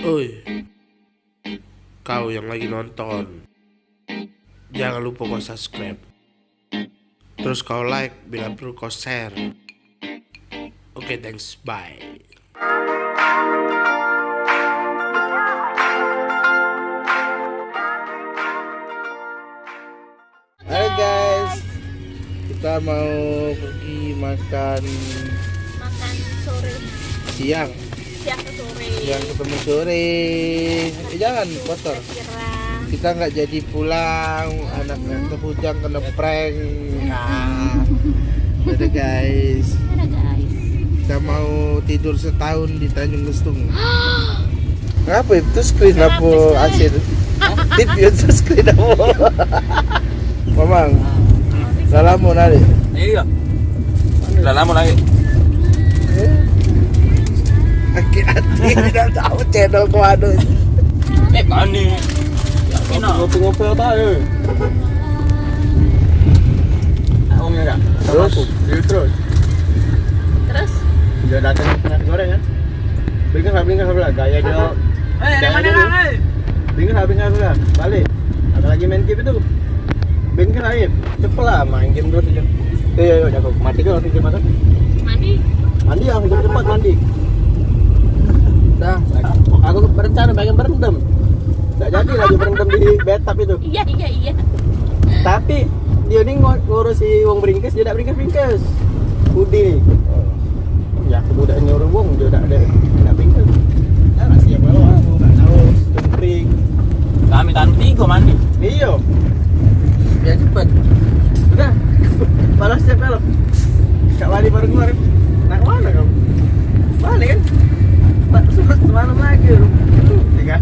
Oi, kau yang lagi nonton, jangan lupa kau subscribe. Terus kau like, bila perlu kau share. Oke, thanks, bye. Hai guys, kita mau pergi makan sore, siang ke sore. Siang ketemu sore. Jangan kotor. Kita nggak jadi pulang, anaknya kehujang kena prank. Dadah guys. Kita mau tidur setahun di Tanjung Lesung. Ngapa itu screen apa hasil? Tip itu screen apa? Mamang, salamu nari. Iya. Salamu lagi. Hati-hati tidak tahu channel ku anu. Kani. Ngopi-ngopi apa ya? Om ya. Terus? Terus. Dia datang nasi goreng kan? Bingkas gaya dia. Dari mana kan? Bingkas balik. Ada lagi main game itu. Bingkas aja. Cepet lah main game terus aja. Yo jago. Mati kan langsung game makan. Mandi yang cepat mandi. Dah, aku berencana pengen berendam. Enggak jadi lagi berendam di bathtub itu. Iya. Tapi dia ini ngurusi uang beringkes, dia tidak beringkes. Budi. Ya, aku udah nyuruh uang, dia udah ada enggak beringkes. Ya, siap kalau aku enggak tahu bering. Kami tahan 3 mandi. Iya. Biar cepet. Udah. Balas siap kalau. Kak Wali baru kemarin. Nak mana kamu? Balik kan? Semalam lagi lu. Iya kan?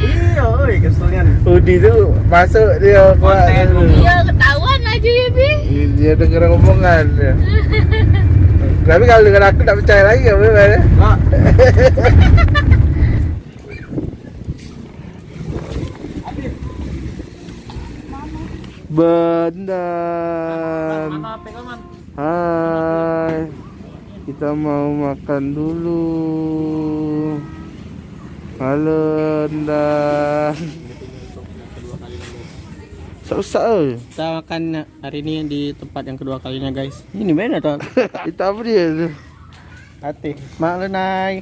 Iya, oi keselnya. Udi tuh masuk dia buat. Iya, ketahuan aja ya, Bi. Dia denger omongan ya. Tapi kalau dengan aku tak percaya lagi ya, Bang. Mak. Bendan. Hai. Kita mau makan dulu. Halo, Bendan. Susah. Kita makan hari ini di tempat yang kedua kalinya, guys. Ini beda tuh. Itu apa dia tuh? Hati. Mak Lenai.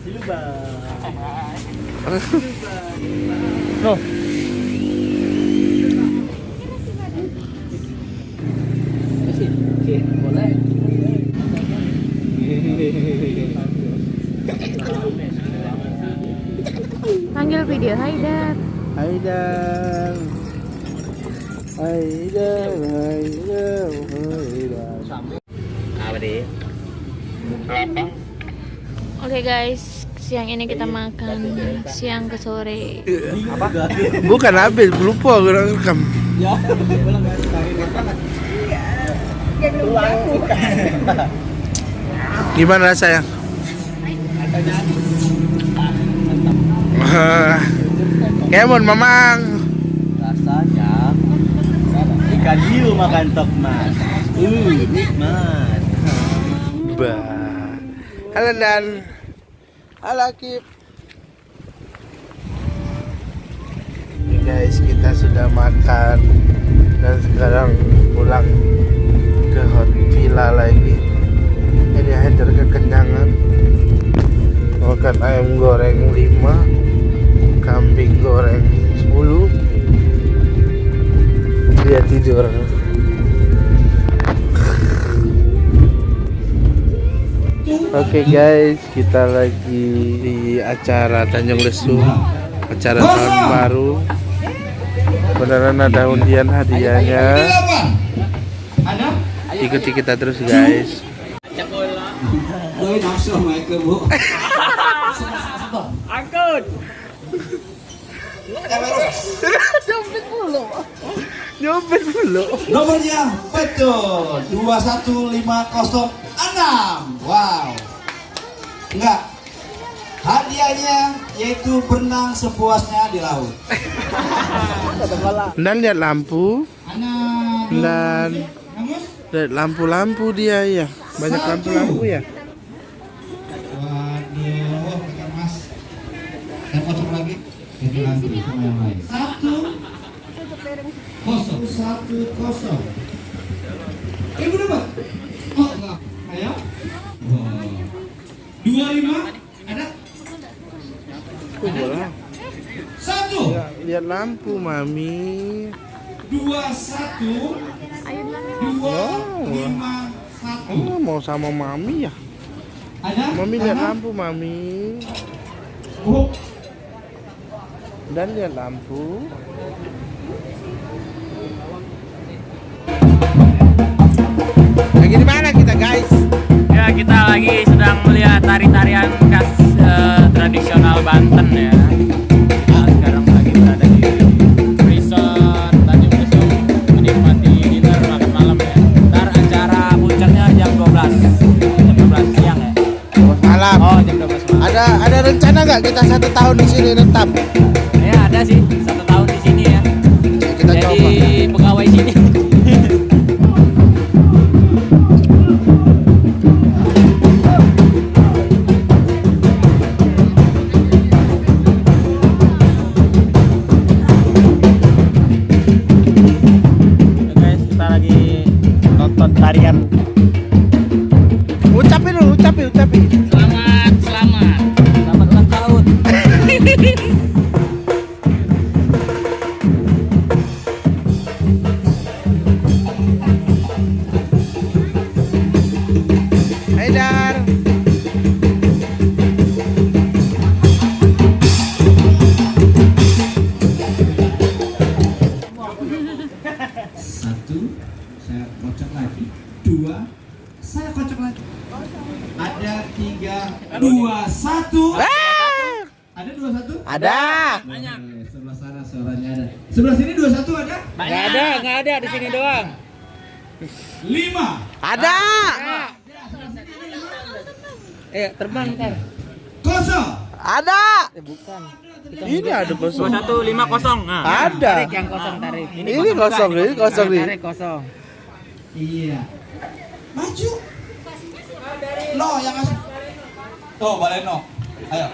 Silba. Loh. Oke, boleh. Panggil video Haidar. Haidar. Apa deh? Oke guys, siang ini kita makan siang ke sore. Apa? Bukan habis, lupa aku rekam. Ya. Gimana rasanya? Kemon Mamang. Rasanya ikan hiu makan top mas. Nikmat. Halo Dan. Halo Kip. Ini guys, kita sudah makan dan sekarang pulang ke villa lagi. Ini Haidar kekenyangan. Makan ayam goreng 5, kambing goreng 10. Dia tidur. Oke guys, kita lagi di acara Tanjung Lesung, acara tahun baru. Beneran ada undian hadiahnya. Ikuti kita terus guys. Angkut. Nyopet dulu. Nomornya betul 21506. Wow. Enggak. Hadiahnya yaitu berenang sepuasnya di laut. Dan lihat lampu. Dan lihat lampu-lampu dia ya. Banyak lampu-lampu ya. ganti sama yang lain. 1-0. Ibu dapat? Oh enggak. Ayo. Oh. 25 ada? Ada? 1. Lihat lampu, Mami. 21 251. Mau sama Mami ya? Ada? Mami lihat Ada? lampu, Mami. Oh. Dan lihat lampu. Lagi di mana kita, guys? Ya, kita lagi sedang melihat tari-tarian khas tradisional Banten ya. Kita sekarang lagi berada di resort Tanjung Lesung menikmati dinner makan malam ya. Ntar acara puncaknya jam 12 siang ya. Malam. Oh, jam 12 malam. Ada rencana nggak kita 1 tahun di sini tetap? Ya, ada sih 1 tahun di sini ya. Kita Jadi coba. pegawai sini. Guys, kita lagi nonton tarian. Ucapin dulu, ucapin. Selamat ulang tahun. Hai Dar. Satu, saya kocok lagi. 2, saya kocok lagi. Ada 3, 2, 1. Ada 21? Ada. Sebelah sana suaranya ada. Sebelah sini 21 ada? Nggak ada di sini doang. 5. Ada. Terbang ntar. 0. Ada. Bukan. Ini ada kosong. 2150. Nah, Ada. tarik yang kosong tarik. Ini kosong, ini kosong nih. Tarik kosong. Iya. Maju. No, yang asli. Tuh, balik no. Ayo.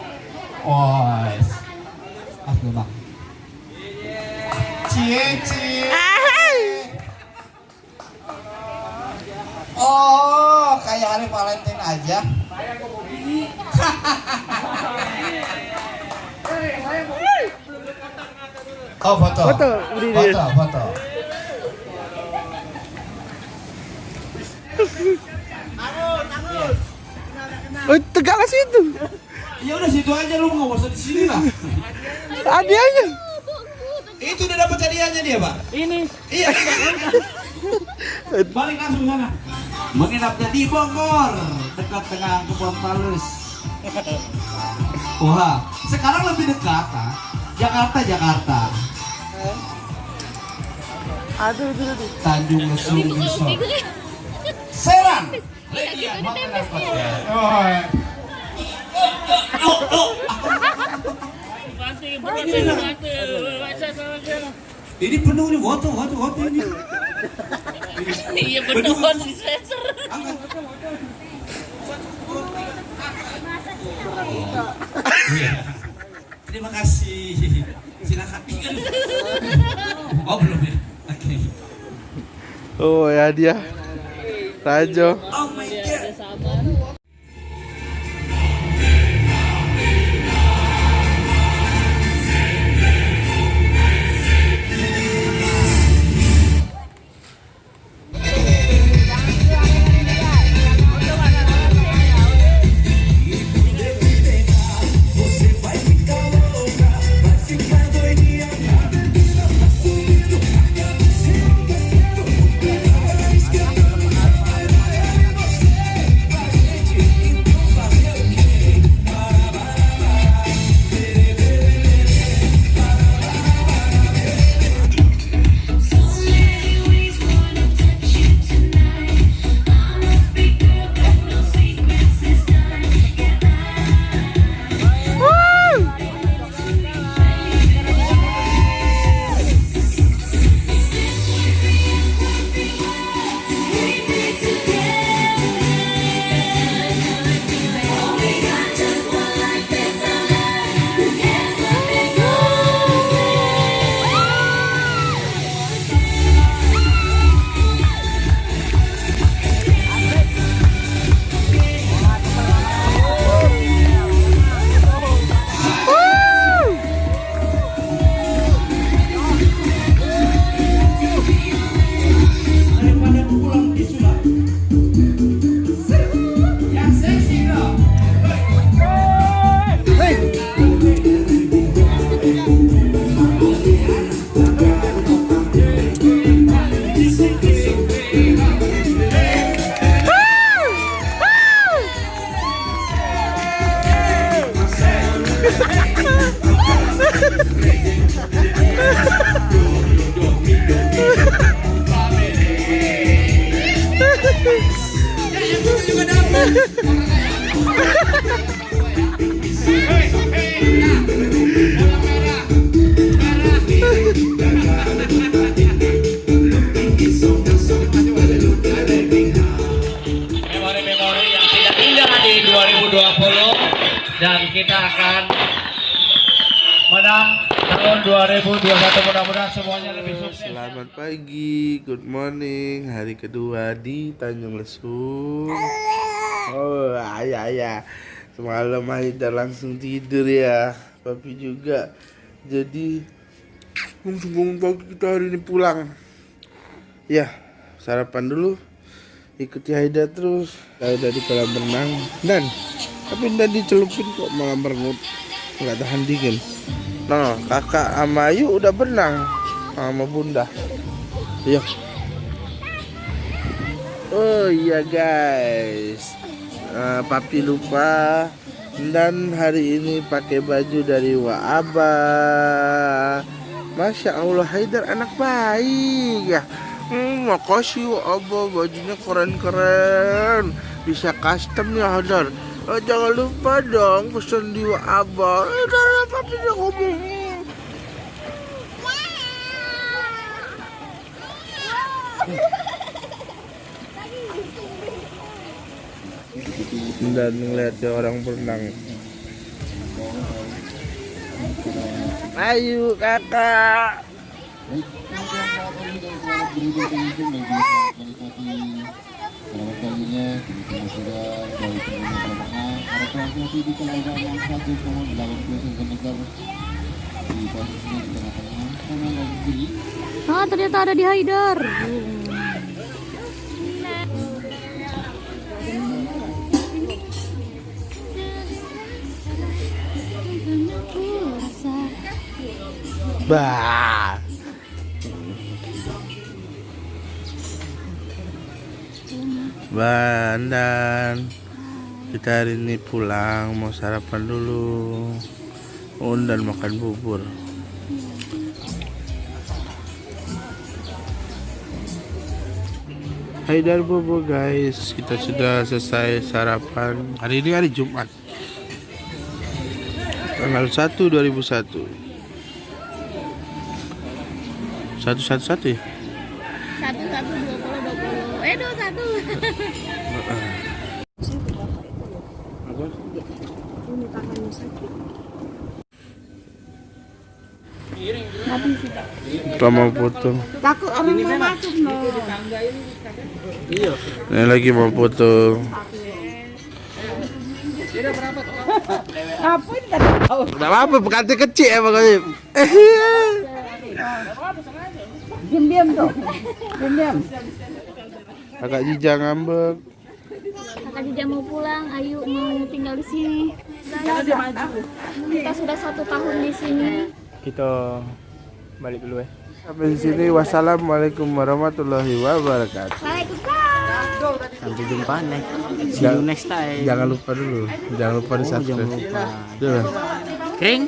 Wes. Mas Bang. Cie. Oh, kayak hari Valentine aja. Oh, foto. Foto, berdiri. Foto. Oh, tegaklah situ. Ya udah situ aja lu, nggak usah di sini lah. Hadiahnya. Itu udah dapat hadiahnya dia, Pak. Ini. Iya. Balik langsung sana. Menginapnya di Bogor, dekat dengan Kebun Palus. Wah, sekarang lebih dekat, ah. Jakarta. Aduh. Tanjung Lesung Resort. Serang. Legian, makan dapat. Ini penuh nih, foto ini. Iya bener si Cesar. Iya. Terima kasih. Silakan. Oh belum ya. Oke. Oh ya dia. Rajo. Oh my god. Sabar. Memori-memori yang tidak indah di 2020 dan kita akan menang tahun 2021, mudah-mudahan semuanya lebih sukses. Selamat pagi, good morning. Hari kedua di Tanjung Lesung. Oh, ayah. Semalam Haidar langsung tidur ya. Papi juga. Jadi langsung bangun pagi kita hari ini pulang. Ya, sarapan dulu. Ikuti Haidar terus. Haidar di kolam renang. Dan tapi tadi dicelupin kok malah merengut. Nggak tahan dingin. Nah, kakak sama Ayu udah berenang sama bunda. Yuk. Oh iya guys, papi lupa dan hari ini pakai baju dari Waaba. Masya Allah, Haidar anak baik ya. Makasih Waaba, bajunya keren-keren, bisa custom ya Haidar. Jangan lupa dong pesan di Waaba. Udah papi udah ngomong. Dan ngeliatnya orang berenang. Ayo kakak. Ah, ternyata ada di Haidar. Bah. Dan kita hari ini pulang, mau sarapan dulu. Dan makan bubur. Haidar bobo guys, kita sudah selesai sarapan. Hari ini hari Jumat, tanggal 1 2001. 1 ya? 21. Kita mau foto. Takut orang mau masuk no. Ini lagi mau foto. Apa ini kata tahu? Udah apa? Bekante kecil ya makanya. Diam-diam tuh. Diam-diam. Kakak Jija ngambek. Kakak Jija mau pulang, Ayu mau tinggal di sini. Kita sudah 1 tahun di sini. Kita balik dulu ya. Sampai di sini. Wassalamualaikum warahmatullahi wabarakatuh. Waalaikumsalam. Sampai jumpa next. See you next time. Jangan lupa dulu. Jangan lupa di subscribe. Jangan lupa. Dulu. Kering.